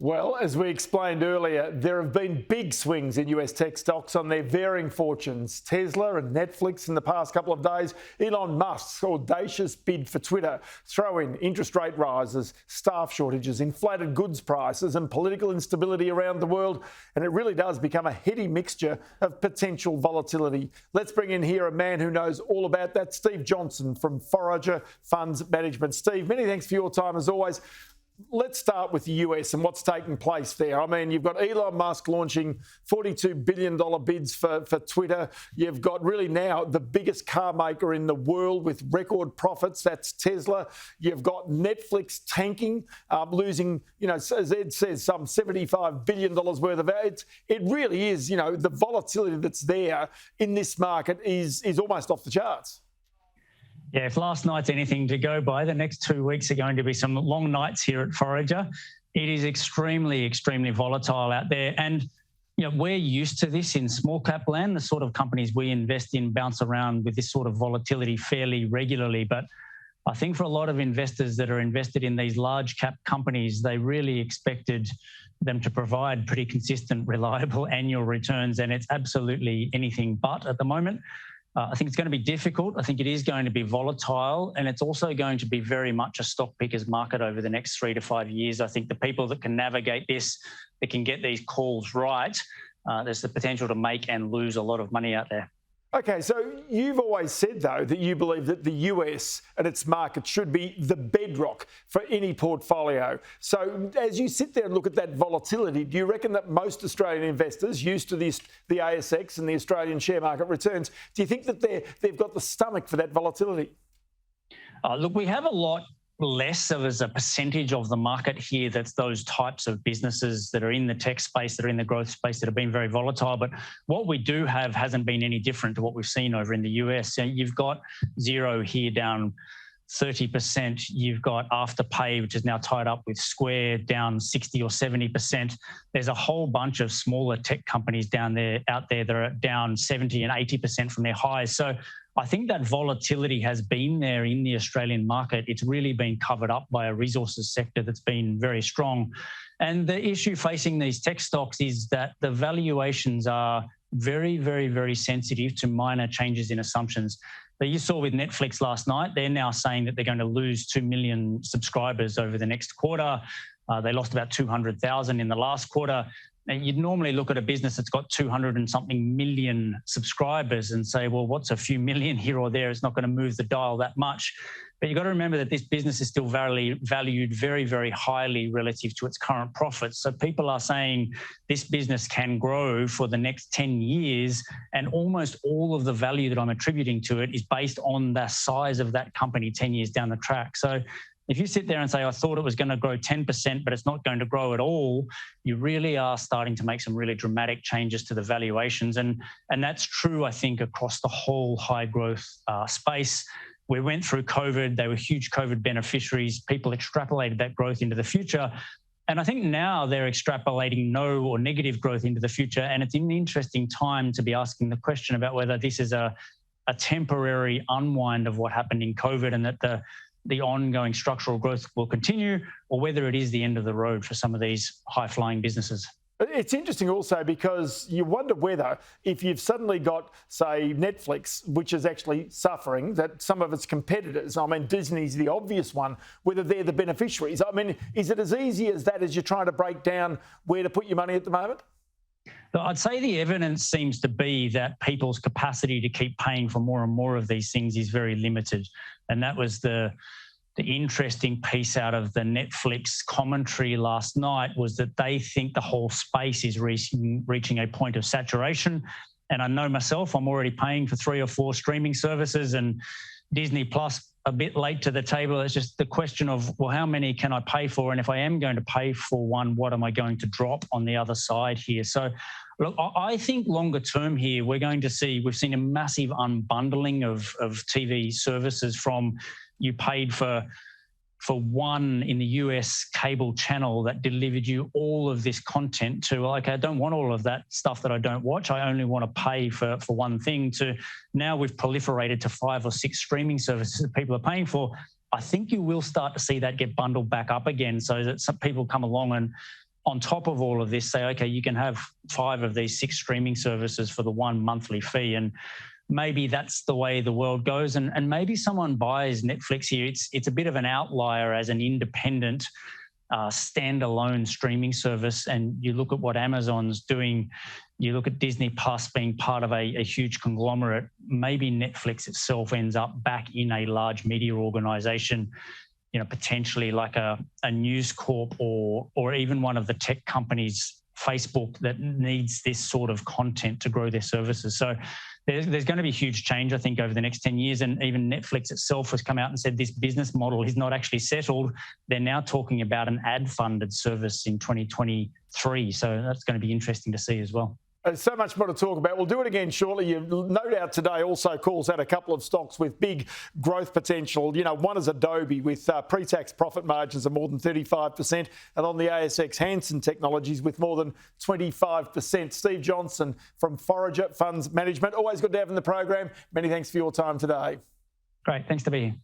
Well, as we explained earlier, there have been big swings in US tech stocks on their varying fortunes. Tesla and Netflix in the past couple of days, Elon Musk's audacious bid for Twitter, throw in interest rate rises, staff shortages, inflated goods prices and political instability around the world, and it really does become a heady mixture of potential volatility. Let's bring in here a man who knows all about that, Steve Johnson from Forager Funds Management. Steve, many thanks for your time as always. Let's start with the US and what's taking place there. I mean, you've got Elon Musk launching $42 billion bids for Twitter. You've got really now the biggest car maker in the world with record profits. That's Tesla. You've got Netflix tanking, losing, as Ed says, some $75 billion worth of it. It really is, the volatility that's there in this market is almost off the charts. Yeah, if last night's anything to go by, the next 2 weeks are going to be some long nights here at Forager. It is extremely, extremely volatile out there. And, we're used to this in small cap land. The sort of companies we invest in bounce around with this sort of volatility fairly regularly. But I think for a lot of investors that are invested in these large cap companies, they really expected them to provide pretty consistent, reliable annual returns. And it's absolutely anything but at the moment. I think it's going to be difficult. I think it is going to be volatile, and it's also going to be very much a stock picker's market over the next 3 to 5 years. I think the people that can navigate this, that can get these calls right, there's the potential to make and lose a lot of money out there. Okay, so you've always said, though, that you believe that the US and its market should be the bedrock for any portfolio. So as you sit there and look at that volatility, do you reckon that most Australian investors used to the ASX and the Australian share market returns, do you think that they've got the stomach for that volatility? Look, we have a lot less of as a percentage of the market here that's those types of businesses that are in the tech space, that are in the growth space, that have been very volatile. But what we do have hasn't been any different to what we've seen over in the US. So you've got Xero here down 30%. You've got Afterpay, which is now tied up with Square, down 60 or 70%. There's a whole bunch of smaller tech companies out there that are down 70 and 80% from their highs. So I think that volatility has been there in the Australian market. It's really been covered up by a resources sector that's been very strong. And the issue facing these tech stocks is that the valuations are very, very, very sensitive to minor changes in assumptions. But you saw with Netflix last night, they're now saying that they're going to lose 2 million subscribers over the next quarter. They lost about 200,000 in the last quarter. And you'd normally look at a business that's got 200 and something million subscribers and say, well, what's a few million here or there? It's not going to move the dial that much. But you've got to remember that this business is still valued very, very highly relative to its current profits. So people are saying this business can grow for the next 10 years, and almost all of the value that I'm attributing to it is based on the size of that company 10 years down the track. So if you sit there and say, I thought it was going to grow 10%, but it's not going to grow at all, you really are starting to make some really dramatic changes to the valuations. And that's true, I think, across the whole high growth space. We went through COVID. They were huge COVID beneficiaries. People extrapolated that growth into the future. And I think now they're extrapolating no or negative growth into the future. And it's an interesting time to be asking the question about whether this is a temporary unwind of what happened in COVID, and that the ongoing structural growth will continue, or whether it is the end of the road for some of these high-flying businesses. It's interesting also because you wonder whether, if you've suddenly got, say, Netflix, which is actually suffering, that some of its competitors, I mean, Disney's the obvious one, whether they're the beneficiaries. I mean, is it as easy as that as you're trying to break down where to put your money at the moment? I'd say the evidence seems to be that people's capacity to keep paying for more and more of these things is very limited. And that was the interesting piece out of the Netflix commentary last night, was that they think the whole space is reaching a point of saturation. And I know myself, I'm already paying for 3 or 4 streaming services, and Disney Plus a bit late to the table. It's just the question of, well, how many can I pay for? And if I am going to pay for one, what am I going to drop on the other side here? So look, I think longer term here, we've seen a massive unbundling of TV services from you paid for one in the US cable channel that delivered you all of this content to, okay, I don't want all of that stuff that I don't watch. I only want to pay for one thing, to now we've proliferated to 5 or 6 streaming services that people are paying for. I think you will start to see that get bundled back up again, so that some people come along on top of all of this, say, okay, you can have 5 of these 6 streaming services for the 1 monthly fee. And maybe that's the way the world goes. And maybe someone buys Netflix here. It's a bit of an outlier as an independent standalone streaming service. And you look at what Amazon's doing, you look at Disney Plus being part of a huge conglomerate. Maybe Netflix itself ends up back in a large media organization, potentially like a News Corp or even one of the tech companies, Facebook, that needs this sort of content to grow their services. So there's going to be huge change, I think, over the next 10 years. And even Netflix itself has come out and said this business model is not actually settled. They're now talking about an ad-funded service in 2023. So that's going to be interesting to see as well. So much more to talk about. We'll do it again shortly. You no doubt today also calls out a couple of stocks with big growth potential. One is Adobe with pre-tax profit margins of more than 35%, and on the ASX, Hansen Technologies with more than 25%. Steve Johnson from Forager Funds Management. Always good to have in the program. Many thanks for your time today. Great. Thanks to be here.